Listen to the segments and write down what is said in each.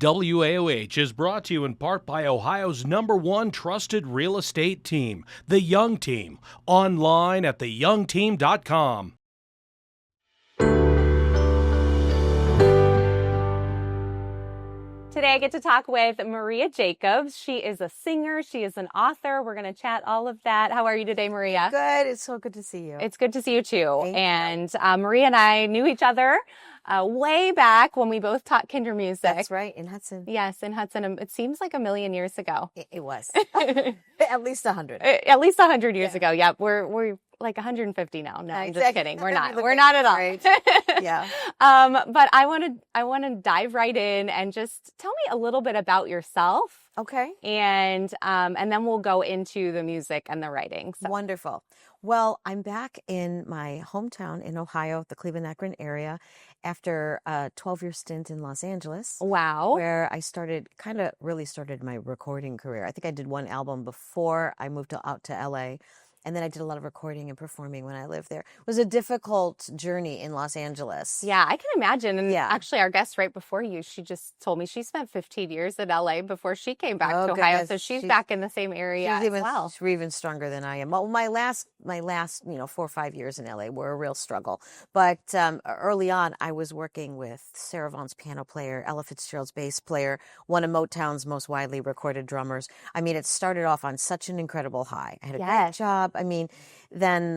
WAOH is brought to you in part by Ohio's #1 trusted real estate team, The Young Team. Online at theyoungteam.com. Today I get to talk with Maria Jacobs. She is a singer. She is an author. We're going to chat all of that. How are you today, Maria? Good. It's so good to see you. It's good to see you too. Thank and Maria and I knew each other way back when we both taught kinder music. That's right, in Hudson. Yes, in Hudson. It seems like a million years ago. It was. At least 100. At least 100 years ago. Yeah, we're like 150 now. No, I'm just kidding. We're not. We're not at all. Right. Yeah. But I want to dive right in and just tell me a little bit about yourself. Okay. And then we'll go into the music and the writing. So. Wonderful. Well, I'm back in my hometown in Ohio, the Cleveland, Akron area, after a 12-year stint in Los Angeles. Wow. Where I really started my recording career. I think I did one album before I moved out to LA. And then I did a lot of recording and performing when I lived there. It was a difficult journey in Los Angeles. Yeah, I can imagine. And yeah. Actually, our guest right before you, she just told me she spent 15 years in LA before she came back to Ohio. So she's back in the same area as well. She's even stronger than I am. Well, my last 4 or 5 years in LA were a real struggle. But early on, I was working with Sarah Vaughan's piano player, Ella Fitzgerald's bass player, one of Motown's most widely recorded drummers. I mean, it started off on such an incredible high. I had a great job. I mean, then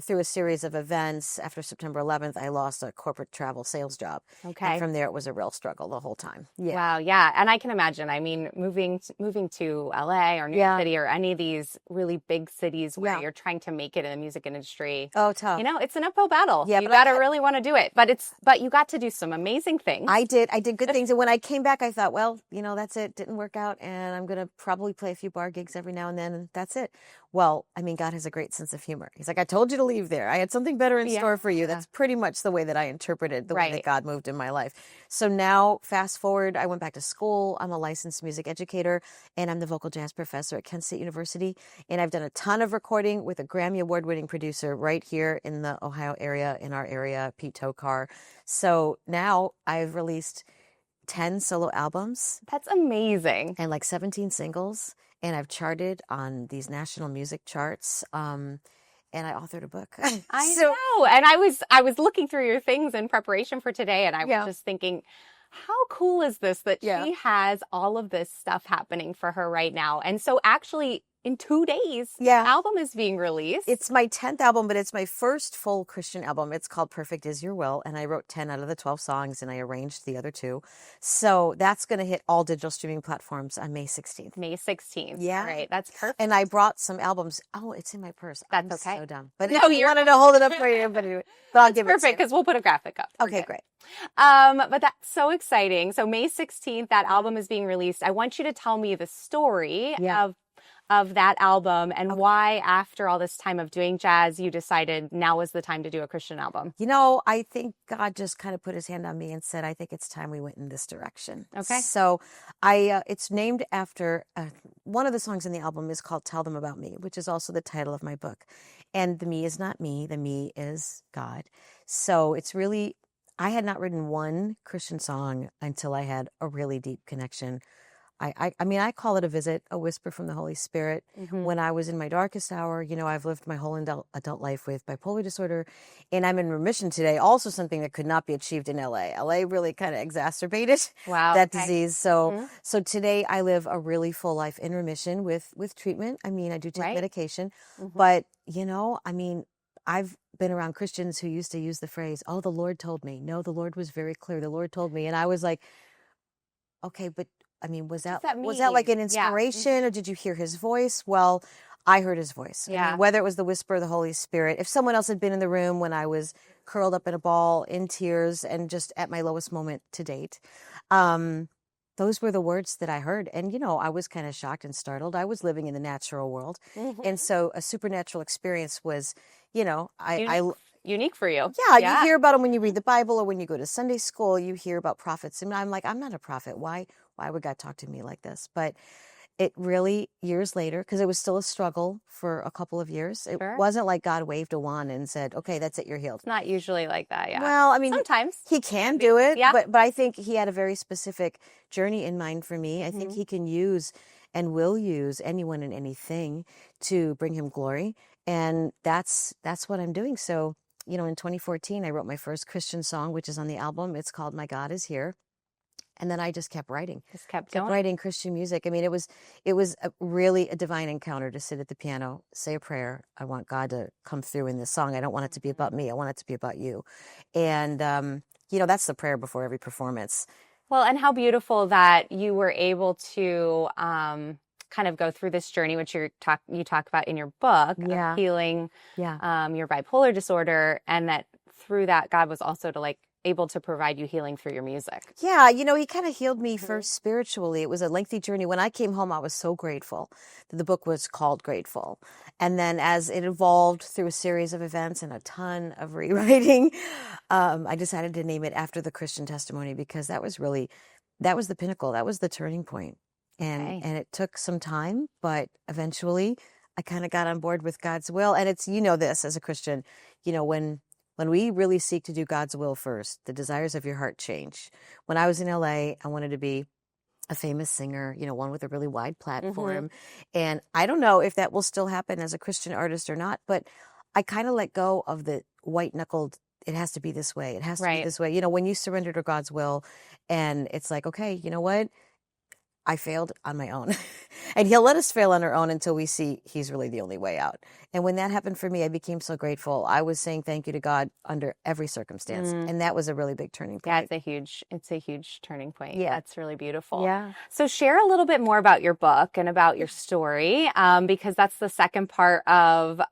through a series of events after September 11th, I lost a corporate travel sales job. Okay. And from there, it was a real struggle the whole time. Yeah. Wow. Yeah. And I can imagine. I mean, moving to LA or New York City or any of these really big cities where you're trying to make it in the music industry. Oh, tough. You know, it's an uphill battle. Yeah, you got to really want to do it. But you got to do some amazing things. I did good things. And when I came back, I thought, well, that's it. Didn't work out. And I'm going to probably play a few bar gigs every now and then. And that's it. Well, I mean, God has a great sense of humor. He's like, I told you to leave there. I had something better in store for you. That's pretty much the way that I interpreted the way that God moved in my life. So now, fast forward, I went back to school. I'm a licensed music educator, and I'm the vocal jazz professor at Kent State University. And I've done a ton of recording with a Grammy Award-winning producer right here in the Ohio area, in our area, Pete Tokar. So now I've released 10 solo albums. That's amazing. And like 17 singles. And I've charted on these national music charts. And I authored a book. I know. And I was looking through your things in preparation for today, and I was just thinking, how cool is this that she has all of this stuff happening for her right now? And so actually, in 2 days, the album is being released. It's my 10th album, but it's my first full Christian album. It's called Perfect Is Your Will, and I wrote 10 out of the 12 songs, and I arranged the other 2. So that's going to hit all digital streaming platforms on May 16th. May 16th. Yeah. Right. That's perfect. And I brought some albums. Oh, it's in my purse. That's okay. So dumb. But no, you wanted to hold it up for you, but I'll give it to you. Perfect, because we'll put a graphic up. Okay, great. But that's so exciting. So May 16th, that album is being released. I want you to tell me the story of that album and why, after all this time of doing jazz, you decided now was the time to do a Christian album. I think God just kind of put his hand on me and said, I think it's time we went in this direction. Okay. So it's named after, one of the songs in the album is called Tell Them About Me, which is also the title of my book. And the me is not me, the me is God. So it's really, I had not written one Christian song until I had a really deep connection. I mean, I call it a visit, a whisper from the Holy Spirit. Mm-hmm. When I was in my darkest hour, I've lived my whole adult life with bipolar disorder, and I'm in remission today. Also something that could not be achieved in LA. LA really kind of exacerbated that disease. So so today I live a really full life in remission with treatment. I mean, I do take medication, but I mean, I've been around Christians who used to use the phrase, oh, the Lord told me. No, the Lord was very clear. The Lord told me. And I was like, okay, but I mean, was that like an inspiration or did you hear his voice? Well, I heard his voice. Yeah. I mean, whether it was the whisper of the Holy Spirit, if someone else had been in the room when I was curled up in a ball in tears and just at my lowest moment to date, those were the words that I heard. And, I was kind of shocked and startled. I was living in the natural world. Mm-hmm. And so a supernatural experience was, unique for you. Yeah, you hear about them when you read the Bible or when you go to Sunday school, you hear about prophets. And I'm like, I'm not a prophet. Why would God talk to me like this? But it really, years later, because it was still a struggle for a couple of years. It wasn't like God waved a wand and said, okay, that's it, you're healed. It's not usually like that, yeah. Well, I mean, sometimes he can do it, yeah. but I think he had a very specific journey in mind for me. I think he can use and will use anyone and anything to bring him glory. And that's what I'm doing. So, in 2014, I wrote my first Christian song, which is on the album. It's called My God Is Here. And then I just kept writing. Kept writing Christian music. I mean, it was really a divine encounter to sit at the piano, say a prayer. I want God to come through in this song. I don't want it to be about me. I want it to be about you. And, that's the prayer before every performance. Well, and how beautiful that you were able to kind of go through this journey, which you talk about in your book, of healing your bipolar disorder, and that through that, God was also to able to provide you healing through your music. Yeah, he kind of healed me first spiritually. It was a lengthy journey. When I came home, I was so grateful that the book was called Grateful. And then as it evolved through a series of events and a ton of rewriting, I decided to name it after the Christian testimony, because that was the pinnacle. That was the turning point. And it took some time, but eventually I kind of got on board with God's will. And it's, this as a Christian, when we really seek to do God's will first, the desires of your heart change. When I was in LA, I wanted to be a famous singer, one with a really wide platform. And I don't know if that will still happen as a Christian artist or not, but I kind of let go of the white-knuckled, it has to be this way. It has to be this way. When you surrender to God's will and it's like, okay, you know what? I failed on my own. And he'll let us fail on our own until we see he's really the only way out. And when that happened for me, I became so grateful. I was saying thank you to God under every circumstance. And that was a really big turning point. Yeah, it's a huge turning point. Yeah. That's really beautiful. Yeah. So share a little bit more about your book and about your story, because that's the second part of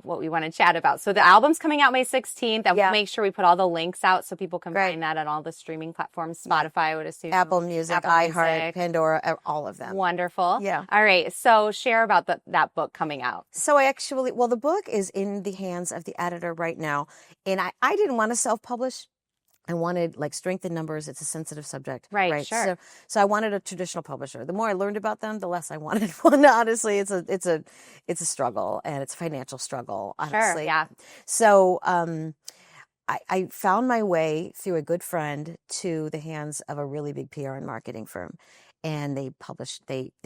what we want to chat about. So the album's coming out May 16th, and we'll make sure we put all the links out so people can find that on all the streaming platforms, Spotify, I would assume. Apple Music, iHeart, Pandora, all of them. Wonderful. Yeah. All right. So share about that book coming out. So the book is in the hands of the editor right now. And I didn't want to self-publish. I wanted strength in numbers. It's a sensitive subject. Right. Sure. So I wanted a traditional publisher. The more I learned about them, the less I wanted one. Honestly, it's a struggle, and it's a financial struggle, honestly. Sure, yeah. So I found my way through a good friend to the hands of a really big PR and marketing firm. And they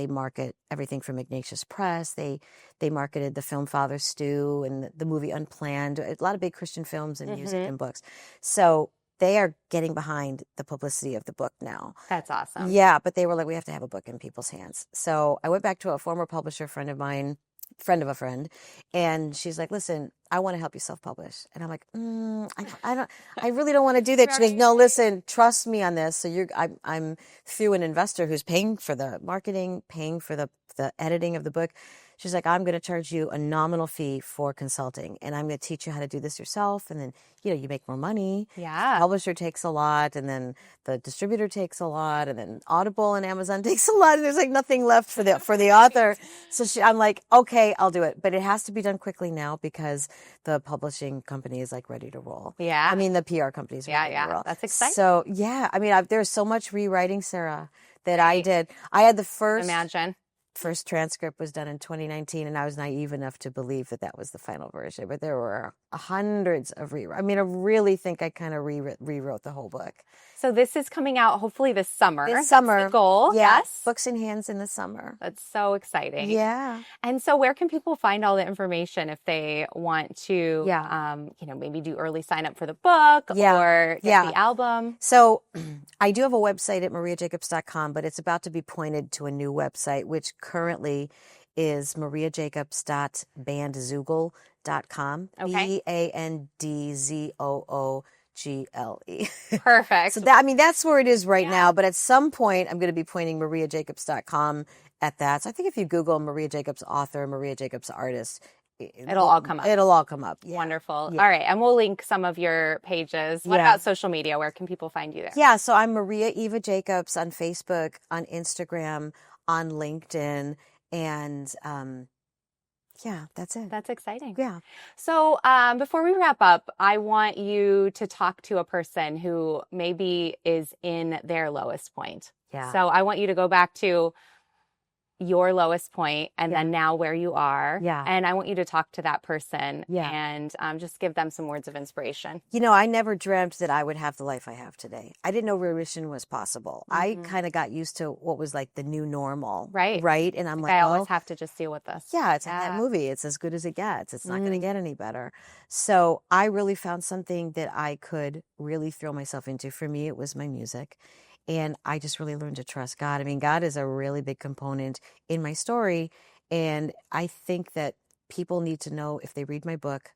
market everything from Ignatius Press. They marketed the film Father Stew and the movie Unplanned, a lot of big Christian films and music and books. So they are getting behind the publicity of the book now. That's awesome. Yeah, but they were like, we have to have a book in people's hands. So I went back to a former publisher friend of mine, friend of a friend, and she's like, listen, I want to help you self-publish. And I'm like, I really don't want to do that. She goes, no, listen, trust me on this. So I'm through an investor who's paying for the marketing, paying for the editing of the book. She's like, I'm going to charge you a nominal fee for consulting, and I'm going to teach you how to do this yourself. And then, you make more money. Yeah. The publisher takes a lot, and then the distributor takes a lot, and then Audible and Amazon takes a lot, and there's nothing left for the author. So I'm like, okay, I'll do it. But it has to be done quickly now because the publishing company is ready to roll. Yeah. I mean, the PR companies are ready to roll. That's exciting. So yeah, I mean, there's so much rewriting, Sarah, that I did. I had the first transcript was done in 2019, and I was naive enough to believe that was the final version. But there were hundreds of rewrites. I mean, I really think I kind of rewrote the whole book. So this is coming out hopefully this summer. This summer. That's the goal. Yeah. Yes. Books in hands in the summer. That's so exciting. Yeah. And so where can people find all the information if they want to, maybe do early sign up for the book or get the album? So I do have a website at mariajacobs.com, but it's about to be pointed to a new website, which currently is mariajacobs.bandzoogle.com. Okay. BANDZOOGLE. Perfect. So that's where it is right now. But at some point, I'm going to be pointing mariajacobs.com at that. So I think if you Google Maria Jacobs author, Maria Jacobs artist, it'll all come up. It'll all come up. Yeah. Wonderful. Yeah. All right. And we'll link some of your pages. What about social media? Where can people find you there? Yeah. So I'm Maria Eva Jacobs on Facebook, on Instagram, on LinkedIn. And that's it. That's exciting. Yeah. So before we wrap up, I want you to talk to a person who maybe is in their lowest point. Yeah. So I want you to go back to your lowest point and Yeah. then now where you are. Yeah. And I want you to talk to that person Yeah. and just give them some words of inspiration. You know, I never dreamt that I would have the life I have today. I didn't know remission was possible. I kind of got used to what was like the new normal. Right. Right. And I'm like, I well, always have to just deal with this. yeah, it's like that movie. It's as good as it gets. It's not going to get any better. So I really found something that I could really throw myself into. For me, it was my music. And I just really learned to trust God. I mean, God is a really big component in my story. And I think that people need to know, if they read my book,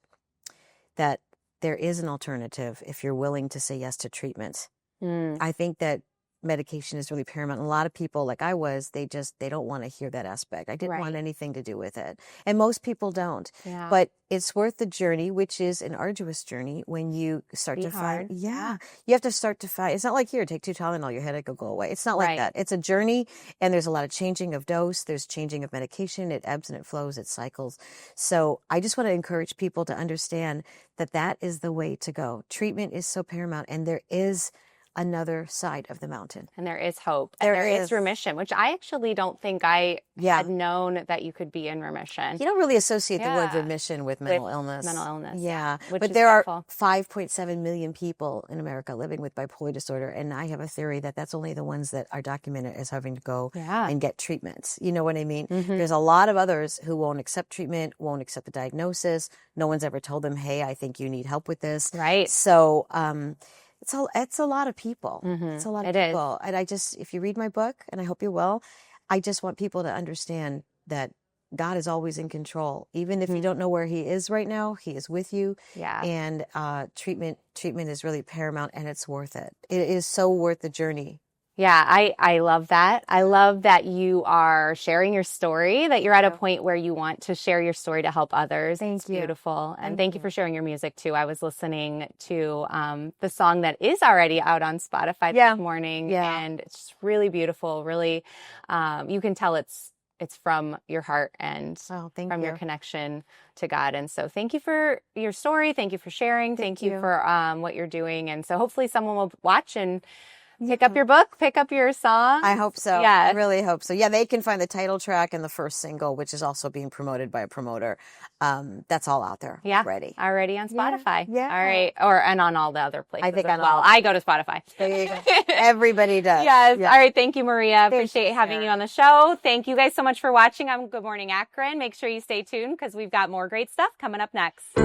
that there is an alternative if you're willing to say yes to treatment. I think that medication is really paramount. And a lot of people, like I was, they don't want to hear that aspect. I didn't want anything to do with it. And most people don't. Yeah. But it's worth the journey, which is an arduous journey when you start to find, you have to start to find, it's not like, here, take 2 Tylenol, your headache will go away. It's not like that. It's a journey, and there's a lot of changing of dose. There's changing of medication. It ebbs and it flows. It cycles. So I just want to encourage people to understand that that is the way to go. Treatment is so paramount, and there is another side of the mountain. And there is hope. And there is remission, which I actually don't think I had known that you could be in remission. You don't really associate the word remission with mental illness. Mental illness. Yeah. Which but there are 5.7 million people in America living with bipolar disorder. And I have a theory that that's only the ones that are documented as having to go and get treatments. You know what I mean? There's a lot of others who won't accept treatment, won't accept the diagnosis. No one's ever told them, hey, I think you need help with this. Right. So, it's a lot of people. It's a lot of people. Is. And if you read my book, and I hope you will, I just want people to understand that God is always in control. Even if you don't know where he is right now, he is with you. Yeah. And treatment is really paramount, and it's worth it. It is so worth the journey. Yeah, I love that. I love that you are sharing your story, that you're at a point where you want to share your story to help others. It's beautiful. And thank you for sharing your music too. I was listening to the song that is already out on Spotify this morning. And it's just really beautiful. Really, you can tell it's from your heart and from your connection to God. And so thank you for your story. Thank you for sharing. Thank you for what you're doing. And so hopefully someone will watch and pick up your book, pick up your song. I hope so. Yeah. I really hope so. Yeah, they can find the title track and the first single, which is also being promoted by a promoter. That's all out there already. Already on Spotify. Yeah. All right. And on all the other places I think as well. I go to Spotify. There you go. Everybody does. Yes. Yeah. All right. Thank you, Maria. Appreciate having you on the show. Thank you guys so much for watching. I'm Good Morning Akron. Make sure you stay tuned because we've got more great stuff coming up next.